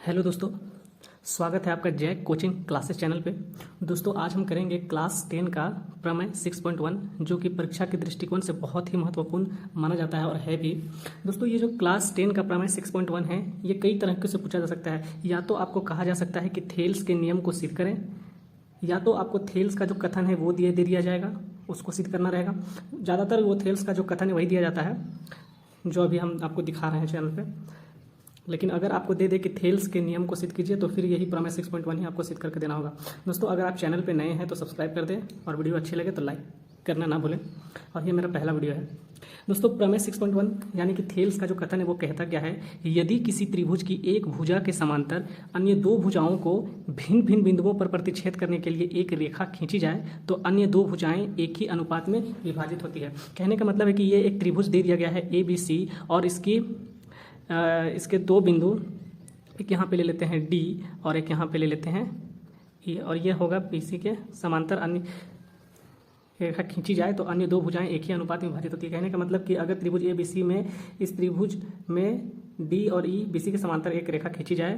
Hello दोस्तों, स्वागत है आपका जय कोचिंग क्लासेस चैनल पे। दोस्तों आज हम करेंगे क्लास 10 का प्रमेय 6.1 जो कि परीक्षा के दृष्टिकोण से बहुत ही महत्वपूर्ण माना जाता है और है भी। दोस्तों ये जो क्लास 10 का प्रमेय 6.1 है ये कई तरीके से पूछा जा सकता है। या तो आपको कहा जा सकता है कि थेल्स के नियम को सिद्ध करें, या तो आपको थेल्स का जो कथन है वो दे दिया जाएगा, उसको सिद्ध करना रहेगा। ज़्यादातर वो थेल्स का जो कथन है वही दिया जाता है जो अभी हम आपको दिखा रहे हैं चैनल पे। लेकिन अगर आपको दे दे कि थेल्स के नियम को सिद्ध कीजिए तो फिर यही प्रमेय 6.1 ही आपको सिद्ध करके देना होगा। दोस्तों अगर आप चैनल पे नए हैं तो सब्सक्राइब कर दें और वीडियो अच्छी लगे तो लाइक करना ना भूलें। और ये मेरा पहला वीडियो है। दोस्तों प्रमेय 6.1 यानी कि थेल्स का जो कथन है वो कहता क्या है, यदि किसी त्रिभुज की एक भुजा के समांतर अन्य दो भुजाओं को भिन्न भिन्न बिंदुओं पर प्रतिच्छेद करने के लिए एक रेखा खींची जाए तो अन्य दो भुजाएं एक ही अनुपात में विभाजित होती है। कहने का मतलब है कि ये एक त्रिभुज दे दिया गया है ABC और इसके दो बिंदु, एक यहाँ पे ले लेते हैं D और एक यहाँ पे ले लेते हैं E, और ये होगा BC के समांतर अन्य रेखा खींची जाए तो अन्य दो भुजाएं एक ही अनुपात में विभाजित होती है। कहने का मतलब कि अगर त्रिभुज ABC में इस त्रिभुज में D और E BC के समांतर एक रेखा खींची जाए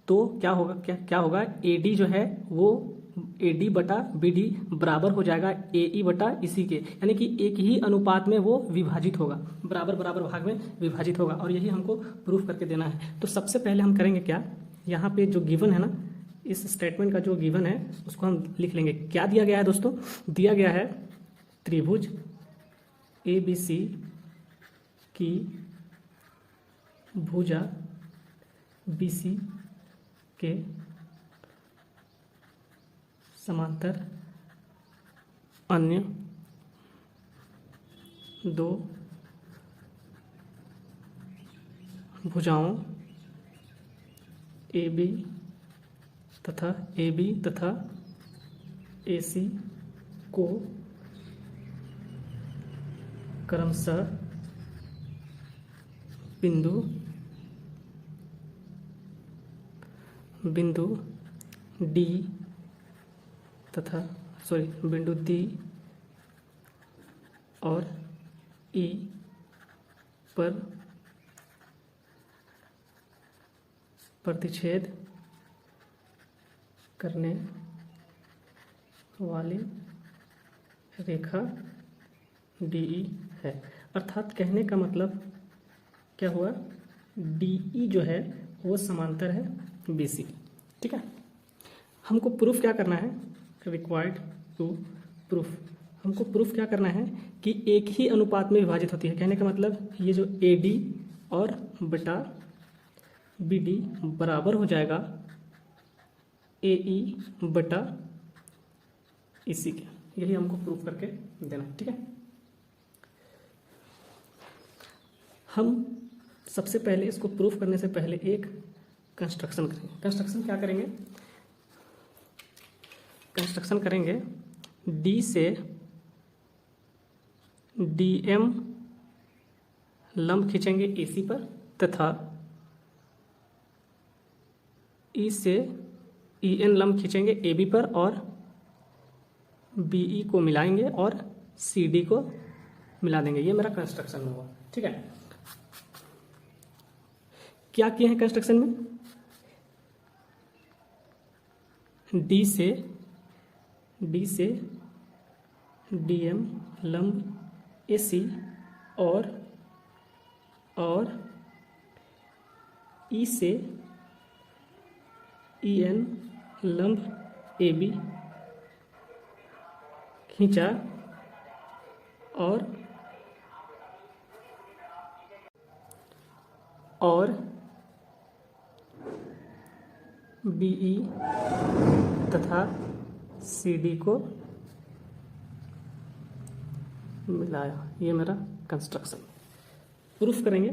तो क्या होगा AD जो है वो AD बटा BD बराबर हो जाएगा AE बटा EC के, यानी कि एक ही अनुपात में वो विभाजित होगा, बराबर बराबर भाग में विभाजित होगा। और यही हमको प्रूफ करके देना है। तो सबसे पहले हम करेंगे क्या, यहाँ पे जो गिवन है ना, इस स्टेटमेंट का जो गिवन है उसको हम लिख लेंगे। क्या दिया गया है दोस्तों, दिया गया है त्रिभुज ABC की भुजा BC के समांतर अन्य दो भुजाओं AB तथा AC को क्रमशः बिंदु D और E पर प्रतिच्छेद करने वाली रेखा DE है। अर्थात कहने का मतलब क्या हुआ, DE जो है वो समांतर है BC। ठीक है, हमको प्रूफ क्या करना है, रिक्वायर्ड टू प्रूफ, हमको प्रूफ क्या करना है कि एक ही अनुपात में विभाजित होती है। कहने का मतलब ये जो AD और बटा BD बराबर हो जाएगा AE बटा EC के। यही हमको प्रूफ करके देना। ठीक है, हम सबसे पहले इसको प्रूफ करने से पहले एक कंस्ट्रक्शन करेंगे। कंस्ट्रक्शन क्या करेंगे, कंस्ट्रक्शन करेंगे D से DM लंब खींचेंगे AC पर तथा E से EN लंब खींचेंगे AB पर और BE को मिलाएंगे और CD को मिला देंगे। ये मेरा कंस्ट्रक्शन होगा। ठीक है, क्या किए हैं कंस्ट्रक्शन में, D से DM लंब AC और E से EN लंब AB खींचा और BE तथा CD को मिलाया। ये मेरा कंस्ट्रक्शन। प्रूफ करेंगे।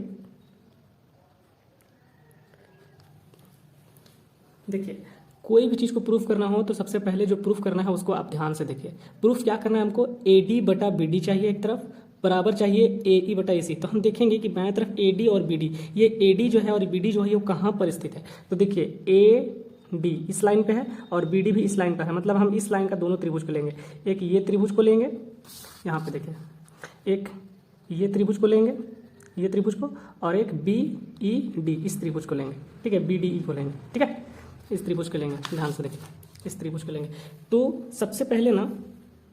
देखिए कोई भी चीज़ को प्रूफ करना हो तो सबसे पहले जो प्रूफ करना है उसको आप ध्यान से देखिए। प्रूफ क्या करना है हमको, AD बटा BD चाहिए एक तरफ, बराबर चाहिए AE बटा AC। तो हम देखेंगे कि बाएं तरफ AD और BD, ये AD जो है और BD जो है वो कहाँ पर स्थित है। तो देखिए AD इस लाइन पे है और BD भी इस लाइन पे है, मतलब हम इस लाइन का दोनों त्रिभुज को लेंगे। एक ये त्रिभुज को लेंगे, यहाँ पे देखिए, एक ये त्रिभुज को लेंगे ये त्रिभुज को, और एक बी ई डी इस त्रिभुज को लेंगे, ठीक है, बी डी ई को लेंगे, ठीक है, इस त्रिभुज को लेंगे, ध्यान से देखिए, इस त्रिभुज को लेंगे। तो सबसे पहले ना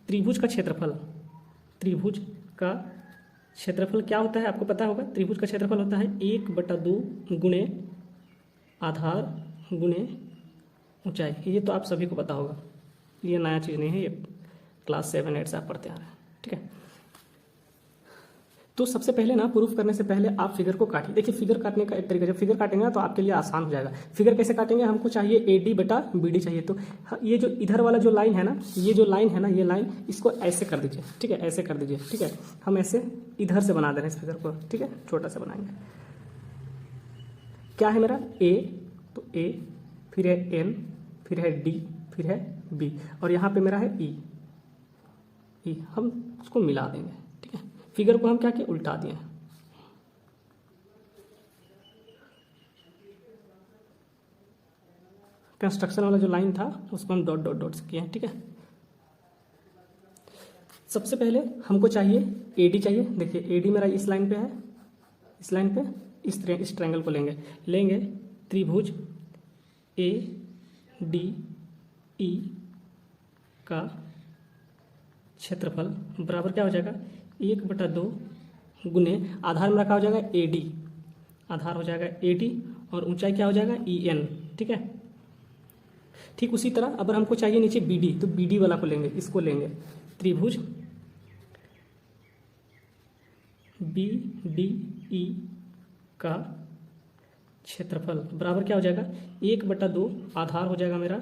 त्रिभुज का क्षेत्रफल क्या होता है आपको पता होगा। त्रिभुज का क्षेत्रफल होता है 1/2 गुणे आधार गुणे ऊंचाई। ये तो आप सभी को पता होगा, ये नया चीज़ नहीं है, ये क्लास 7-8 से आप पढ़ते आ रहे हैं, ठीक है। तो सबसे पहले ना प्रूफ करने से पहले आप फिगर को काटिए। देखिए फिगर काटने का एक तरीका, जब फिगर काटेंगे ना तो आपके लिए आसान हो जाएगा। फिगर कैसे काटेंगे, हमको चाहिए AD/BD चाहिए। तो ये जो इधर वाला जो लाइन है ना, ये जो लाइन है ना, ये लाइन इसको ऐसे कर दीजिए, ठीक है, ऐसे कर दीजिए, ठीक है। हम ऐसे इधर से बना दे रहे हैं इस फिगर को, ठीक है, छोटा सा बनाएंगे। क्या है मेरा A, तो A, फिर है N, फिर है D, फिर है B, और यहाँ पे मेरा है E। हम उसको मिला देंगे, ठीक है। फिगर को हम क्या किए, उल्टा दिए। कंस्ट्रक्शन वाला जो लाइन था उसको हम डॉट डॉट डॉट से किए हैं, ठीक है। सबसे पहले हमको चाहिए AD चाहिए। देखिए AD मेरा इस लाइन पे है, इस लाइन पे इस ट्रायंगल को लेंगे त्रिभुज ADE का क्षेत्रफल बराबर क्या हो जाएगा, 1/2 गुने आधार में रखा हो जाएगा AD, आधार हो जाएगा AD, और ऊंचाई क्या हो जाएगा EN, ठीक है। ठीक उसी तरह अगर हमको चाहिए नीचे BD, तो BD वाला को लेंगे, इसको लेंगे त्रिभुज BDE का क्षेत्रफल बराबर क्या हो जाएगा, 1/2 आधार हो जाएगा मेरा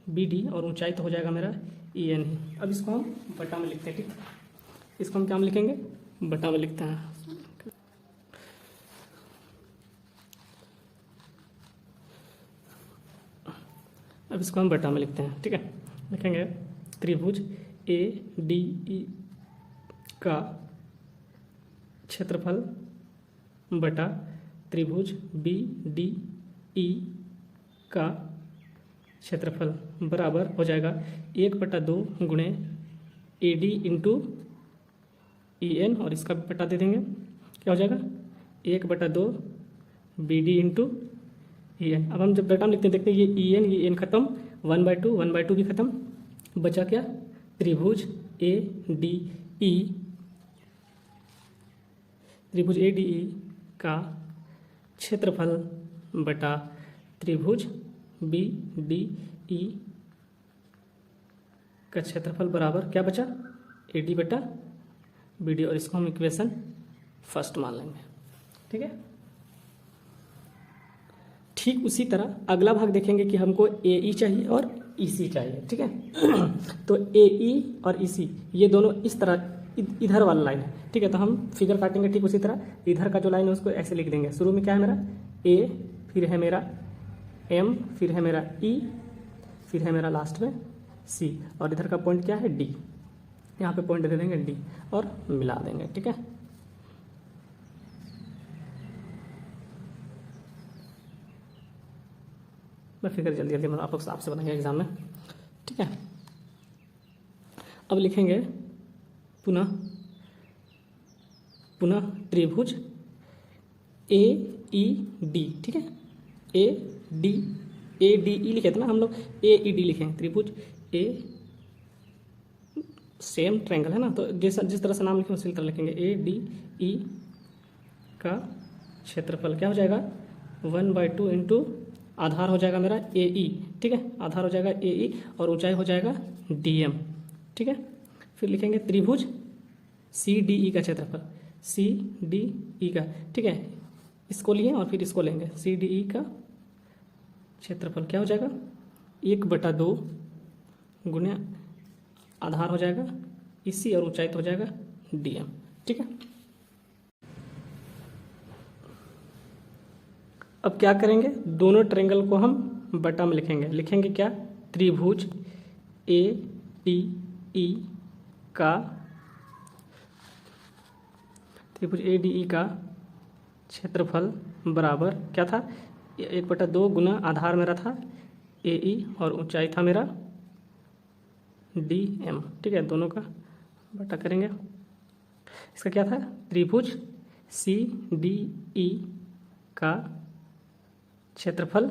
BD, और ऊंचाई तो हो जाएगा मेरा EN ही। अब इसको हम बटा में लिखते हैं, ठीक, इसको हम क्या में लिखेंगे, बटा में लिखते हैं। अब इसको हम बटा में लिखते हैं, ठीक है। लिखेंगे त्रिभुज ADE का क्षेत्रफल बटा त्रिभुज BDE का क्षेत्रफल बराबर हो जाएगा 1/2 गुणे AD इंटू EN, और इसका भी बटा दे देंगे, क्या हो जाएगा 1/2 BD इंटू EN। अब हम जब बटा में लिखते हैं, देखते हैं ये EN, ये N खत्म, 1/2 भी खत्म, बचा क्या, त्रिभुज ADE का क्षेत्रफल बटा त्रिभुज BDE का क्षेत्रफल बराबर क्या बचा, AD/BD, और इसको हम इक्वेशन फर्स्ट मान लेंगे, ठीक है। ठीक उसी तरह अगला भाग देखेंगे कि हमको AE चाहिए और EC चाहिए, ठीक है। तो AE और EC ये दोनों इस तरह इधर वाला लाइन है, ठीक है। तो हम फिगर काटेंगे ठीक उसी तरह, इधर का जो लाइन है उसको ऐसे लिख देंगे। शुरू में क्या है मेरा A, फिर है मेरा M, फिर है मेरा E, फिर है मेरा लास्ट में C, और इधर का पॉइंट क्या है D। यहाँ पे पॉइंट दे देंगे D और मिला देंगे, ठीक है। मैं फिगर जल्दी जल्दी मतलब आप लोग आपसे बनाएंगे एग्जाम में, ठीक है। अब लिखेंगे पुनः त्रिभुज AED, ठीक है। ADE लिखे थे ना हम लोग, AED लिखेंगे, त्रिभुज A, सेम ट्रायंगल है ना, तो जिस तरह से नाम लिखेंगे उसी तरह लिखेंगे। ADE का क्षेत्रफल क्या हो जाएगा, 1/2 इंटू आधार हो जाएगा मेरा AE, ठीक है, आधार हो जाएगा AE, और ऊंचाई हो जाएगा DM, ठीक है। फिर लिखेंगे त्रिभुज CDE का क्षेत्रफल, CDE का, ठीक है, इसको लिए और फिर इसको लेंगे। CDE का क्षेत्रफल क्या हो जाएगा, 1/2 गुने आधार हो जाएगा EC, और ऊंचाई तो हो जाएगा DM, ठीक है। अब क्या करेंगे, दोनों ट्रायंगल को हम बटा में लिखेंगे क्या, त्रिभुज ADE का क्षेत्रफल बराबर क्या था, 1/2 गुना आधार मेरा था AE, और ऊंचाई था मेरा DM, ठीक है। दोनों का बटा करेंगे। इसका क्या था, त्रिभुज सी डी ई का क्षेत्रफल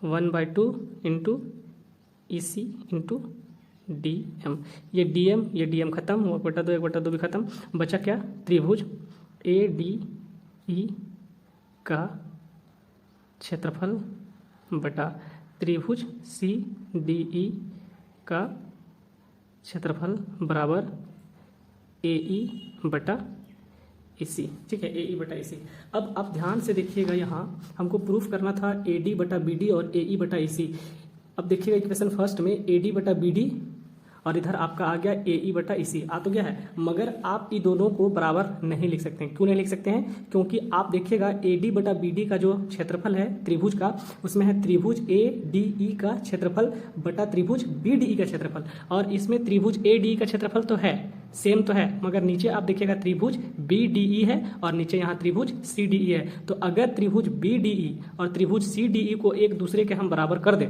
1/2 इंटू ई सी इंटू डी एम। ये डी एम खत्म, 1/2 1/2 भी खत्म, बचा क्या? त्रिभुज ए डी ई का क्षेत्रफल बटा त्रिभुज सी डी ई का क्षेत्रफल बराबर ए ई बटा ई सी। ठीक है, ए ई बटा ई सी। अब आप ध्यान से देखिएगा, यहाँ हमको प्रूफ करना था ए डी बटा बी डी और ए ई बटा ई सी। अब देखिएगा इक्वेशन फर्स्ट में ए डी बटा बी डी और इधर आपका आ गया ए ई बटा ई सी, आ तो गया है, मगर आप इन दोनों को बराबर नहीं लिख सकते हैं। क्यों नहीं लिख सकते हैं? क्योंकि आप देखिएगा ए डी बटा बी डी का जो क्षेत्रफल है त्रिभुज का, उसमें है त्रिभुज ए डी ई का क्षेत्रफल बटा त्रिभुज बी डी ई का क्षेत्रफल, और इसमें त्रिभुज ए डी ई का क्षेत्रफल तो है, सेम तो है, मगर नीचे आप देखिएगा त्रिभुज बी डी ई है और नीचे यहाँ त्रिभुज सी डी ई है। तो अगर त्रिभुज बी डी ई और त्रिभुज सी डी ई को एक दूसरे के हम बराबर कर दें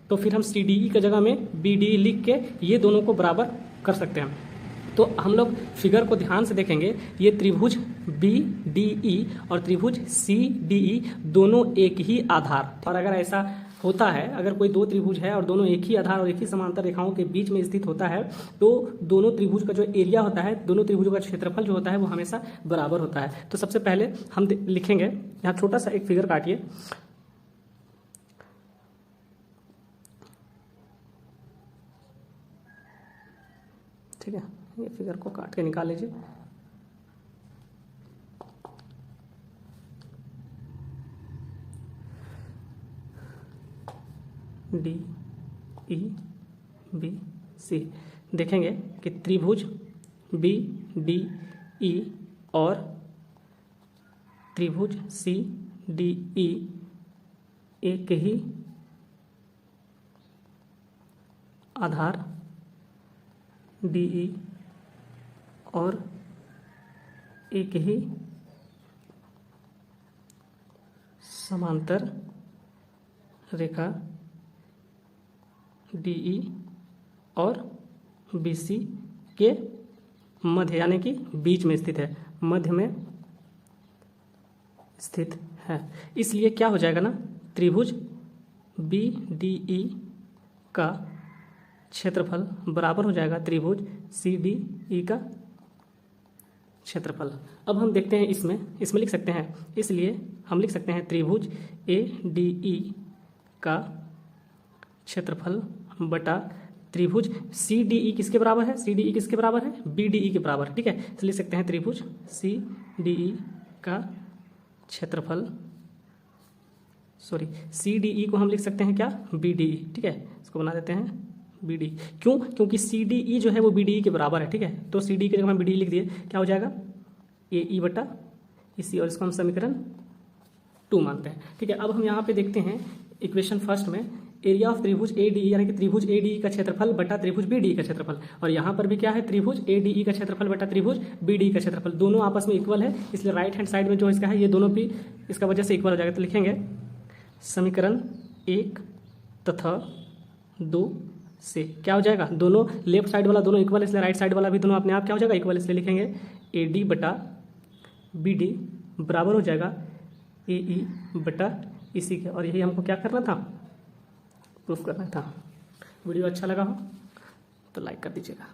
तो फिर हम सी डी ई की जगह में बी डी ई लिख के ये दोनों को बराबर कर सकते हैं। तो हम लोग फिगर को ध्यान से देखेंगे, ये त्रिभुज बी डी ई और त्रिभुज सी डी ई दोनों एक ही आधार, और अगर ऐसा होता है, अगर कोई दो त्रिभुज है और दोनों एक ही आधार और एक ही समांतर रेखाओं के बीच में स्थित होता है, तो दोनों त्रिभुज का जो एरिया होता है, दोनों त्रिभुजों का क्षेत्रफल जो होता है वो हमेशा बराबर होता है। तो सबसे पहले हम लिखेंगे, यहाँ छोटा सा एक फिगर काटिए, ठीक है, ये फिगर को काट के निकाल लीजिए। डी ई बी सी, देखेंगे कि त्रिभुज बी डी ई और त्रिभुज सी डी ई एक ही आधार डी ई और एक ही समांतर रेखा डी ई और बी सी के मध्य, यानी कि बीच में स्थित है, मध्य में स्थित है। इसलिए क्या हो जाएगा ना, त्रिभुज बी डी ई का क्षेत्रफल बराबर हो जाएगा त्रिभुज सी डी ई का क्षेत्रफल। अब हम देखते हैं इसमें लिख सकते हैं, इसलिए हम लिख सकते हैं त्रिभुज ए डी ई का क्षेत्रफल बटा त्रिभुज सी डी ई किसके बराबर है? सी डी ई किसके बराबर है? बी डी ई के बराबर। ठीक है, तो लिख सकते हैं त्रिभुज सी डी ई का क्षेत्रफल, सी डी ई को हम लिख सकते हैं क्या? B D E. ठीक है, इसको बना देते हैं बी डी। क्यों? क्योंकि सी डी ई जो है वो बी डी ई के बराबर है। ठीक है, तो सी डी की जगह हम बी डी ई लिख दिए, क्या हो जाएगा? ए ई बटा इसी, और इसको हम समीकरण 2 मानते हैं। ठीक है, अब हम यहाँ पे देखते हैं इक्वेशन फर्स्ट में एरिया ऑफ त्रिभुज ए डी ई, यानी कि त्रिभुज ए डी ई का क्षेत्रफल बटा त्रिभुज बी डी ई का क्षेत्रफल, और यहाँ पर भी क्या है? त्रिभुज ए डी ई का क्षेत्रफल बटा त्रिभुज बी डी ई का क्षेत्रफल, दोनों आपस में इक्वल है, इसलिए राइट हैंड साइड में जो इसका है ये दोनों भी इसका वजह से इक्वल हो जाएगा। तो लिखेंगे समीकरण 1 तथा 2 से क्या हो जाएगा? दोनों लेफ्ट साइड वाला दोनों इक्वल, इसलिए राइट साइड वाला भी दोनों अपने आप क्या हो जाएगा? इक्वल, इसलिए लिखेंगे ए डी बटा बी डी बराबर हो जाएगा ए ई बटा इसी के, और यही हमको क्या करना था? प्रूफ करना था। वीडियो अच्छा लगा हो तो लाइक कर दीजिएगा।